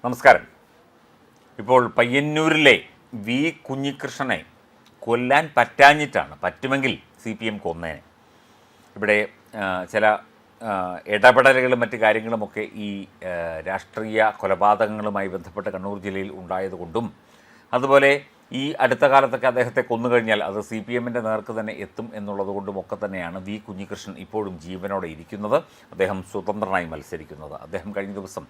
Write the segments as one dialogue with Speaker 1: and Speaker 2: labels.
Speaker 1: നമസ്കാരം. ഇപ്പോൾ പയ്യന്നൂരിലെ വി കുഞ്ഞികൃഷ്ണനെ കൊല്ലാൻ പറ്റാഞ്ഞിട്ടാണ്, പറ്റുമെങ്കിൽ CPM കൊന്നേനെ. ഇവിടെ ചില ഇടപെടലുകളും മറ്റു കാര്യങ്ങളുമൊക്കെ ഈ രാഷ്ട്രീയ കൊലപാതകങ്ങളുമായി ബന്ധപ്പെട്ട് കണ്ണൂർ ജില്ലയിൽ ഉണ്ടായതുകൊണ്ടും, അതുപോലെ ഈ അടുത്ത കാലത്തൊക്കെ അദ്ദേഹത്തെ കൊന്നുകഴിഞ്ഞാൽ അത് CPMൻ്റെ നേർക്ക് തന്നെ എത്തും എന്നുള്ളതുകൊണ്ടുമൊക്കെ തന്നെയാണ് വി കുഞ്ഞികൃഷ്ണൻ ഇപ്പോഴും ജീവനോടെ ഇരിക്കുന്നത്. അദ്ദേഹം സ്വതന്ത്രനായി മത്സരിക്കുന്നത്. അദ്ദേഹം കഴിഞ്ഞ ദിവസം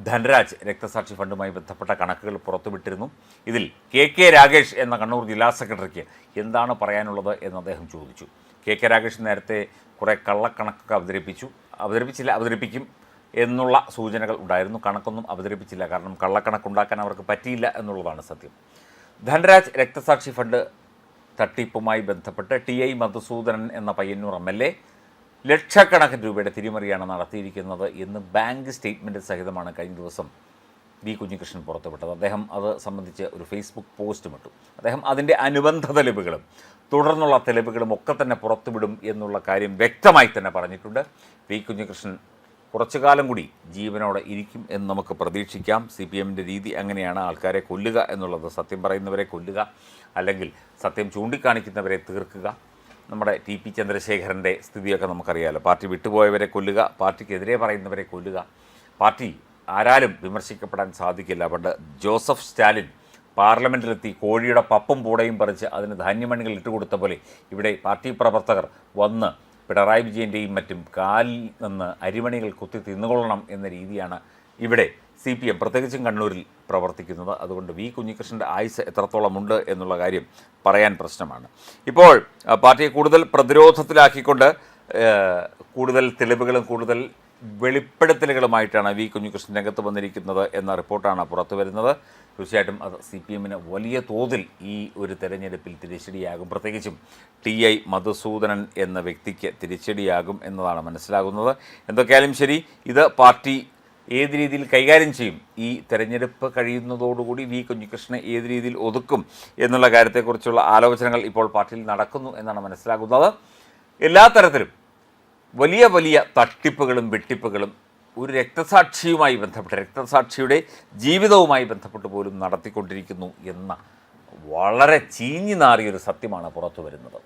Speaker 1: ധനരാജ് രക്തസാക്ഷി ഫണ്ടുമായി ബന്ധപ്പെട്ട കണക്കുകൾ പുറത്തുവിട്ടിരുന്നു. ഇതിൽ KK രാഗേഷ് എന്ന കണ്ണൂർ ജില്ലാ സെക്രട്ടറിക്ക് എന്താണ് പറയാനുള്ളത് എന്ന് അദ്ദേഹം ചോദിച്ചു. KK രാഗേഷ് നേരത്തെ കുറേ കള്ളക്കണക്കൊക്കെ അവതരിപ്പിക്കും എന്നുള്ള സൂചനകൾ ഉണ്ടായിരുന്നു. കണക്കൊന്നും അവതരിപ്പിച്ചില്ല, കാരണം കള്ളക്കണക്കുണ്ടാക്കാൻ അവർക്ക് പറ്റിയില്ല എന്നുള്ളതാണ് സത്യം. ധനരാജ് രക്തസാക്ഷി ഫണ്ട് തട്ടിപ്പുമായി ബന്ധപ്പെട്ട് TI മധുസൂദനൻ എന്ന പയ്യന്നൂർ MLA ലക്ഷക്കണക്കിന് രൂപയുടെ തിരിമറിയാണ് നടത്തിയിരിക്കുന്നത് എന്ന് ബാങ്ക് സ്റ്റേറ്റ്മെൻറ്റ് സഹിതമാണ് കഴിഞ്ഞ ദിവസം വി കുഞ്ഞികൃഷ്ണൻ പുറത്തുവിട്ടത്. അദ്ദേഹം അത് സംബന്ധിച്ച് ഒരു ഫേസ്ബുക്ക് പോസ്റ്റും ഇട്ടു. അദ്ദേഹം അതിൻ്റെ അനുബന്ധ തെളിവുകളും തുടർന്നുള്ള തെളിവുകളും ഒക്കെ തന്നെ പുറത്തുവിടും എന്നുള്ള കാര്യം വ്യക്തമായി തന്നെ പറഞ്ഞിട്ടുണ്ട്. വി കുഞ്ഞികൃഷ്ണൻ കുറച്ചു കാലം കൂടി ജീവനോടെ ഇരിക്കും എന്ന് നമുക്ക് പ്രതീക്ഷിക്കാം. CPMൻ്റെ രീതി അങ്ങനെയാണ്, ആൾക്കാരെ കൊല്ലുക എന്നുള്ളത്, സത്യം പറയുന്നവരെ കൊല്ലുക, അല്ലെങ്കിൽ സത്യം ചൂണ്ടിക്കാണിക്കുന്നവരെ തീർക്കുക. നമ്മുടെ TP ചന്ദ്രശേഖരൻ്റെ സ്ഥിതിയൊക്കെ നമുക്കറിയാമല്ലോ. പാർട്ടി വിട്ടുപോയവരെ കൊല്ലുക, പാർട്ടിക്കെതിരെ പറയുന്നവരെ കൊല്ലുക. പാർട്ടി ആരാലും വിമർശിക്കപ്പെടാൻ സാധിക്കില്ല. പണ്ട് ജോസഫ് സ്റ്റാലിൻ പാർലമെൻറ്റിലെത്തി കോഴിയുടെ പപ്പും പൂടയും പറിച്ച് അതിന് ധാന്യമണികൾ ഇട്ടുകൊടുത്ത പോലെ ഇവിടെ പാർട്ടി പ്രവർത്തകർ വന്ന് പിണറായി വിജയൻ്റെയും മറ്റും കാലിൽ നിന്ന് അരിമണികൾ കുത്തി തിന്നുകൊള്ളണം എന്ന രീതിയാണ് ഇവിടെ CPM പ്രത്യേകിച്ചും കണ്ണൂരിൽ പ്രവർത്തിക്കുന്നത്. അതുകൊണ്ട് വി കുഞ്ഞികൃഷ്ണൻ്റെ ആയുസ് എത്രത്തോളമുണ്ട് എന്നുള്ള കാര്യം പറയാൻ പ്രശ്നമാണ്. ഇപ്പോൾ പാർട്ടിയെ കൂടുതൽ പ്രതിരോധത്തിലാക്കിക്കൊണ്ട് കൂടുതൽ തെളിവുകളും കൂടുതൽ വെളിപ്പെടുത്തലുകളുമായിട്ടാണ് വി കുഞ്ഞികൃഷ്ണൻ രംഗത്ത് വന്നിരിക്കുന്നത് എന്ന റിപ്പോർട്ടാണ് പുറത്തു വരുന്നത്. തീർച്ചയായിട്ടും അത് CPMന് വലിയ തോതിൽ ഈ ഒരു തെരഞ്ഞെടുപ്പിൽ തിരിച്ചടിയാകും. പ്രത്യേകിച്ചും TI മധുസൂദനൻ എന്ന വ്യക്തിക്ക് തിരിച്ചടിയാകും എന്നതാണ് മനസ്സിലാകുന്നത്. എന്തൊക്കെയായാലും ശരി, ഇത് പാർട്ടി ഏത് രീതിയിൽ കൈകാര്യം ചെയ്യും, ഈ തെരഞ്ഞെടുപ്പ് കഴിയുന്നതോടുകൂടി വി കുഞ്ഞികൃഷ്ണനെ ഏത് രീതിയിൽ ഒതുക്കും എന്നുള്ള കാര്യത്തെക്കുറിച്ചുള്ള ആലോചനകൾ ഇപ്പോൾ പാർട്ടിയിൽ നടക്കുന്നു എന്നാണ് മനസ്സിലാകുന്നത്. എല്ലാ തരത്തിലും വലിയ വലിയ തട്ടിപ്പുകളും വെട്ടിപ്പുകളും ഒരു രക്തസാക്ഷിയുമായി ബന്ധപ്പെട്ട്, രക്തസാക്ഷിയുടെ ജീവിതവുമായി ബന്ധപ്പെട്ട് പോലും നടത്തിക്കൊണ്ടിരിക്കുന്നു എന്ന വളരെ ചീഞ്ഞു നാറിയൊരു സത്യമാണ് പുറത്തു വരുന്നത്.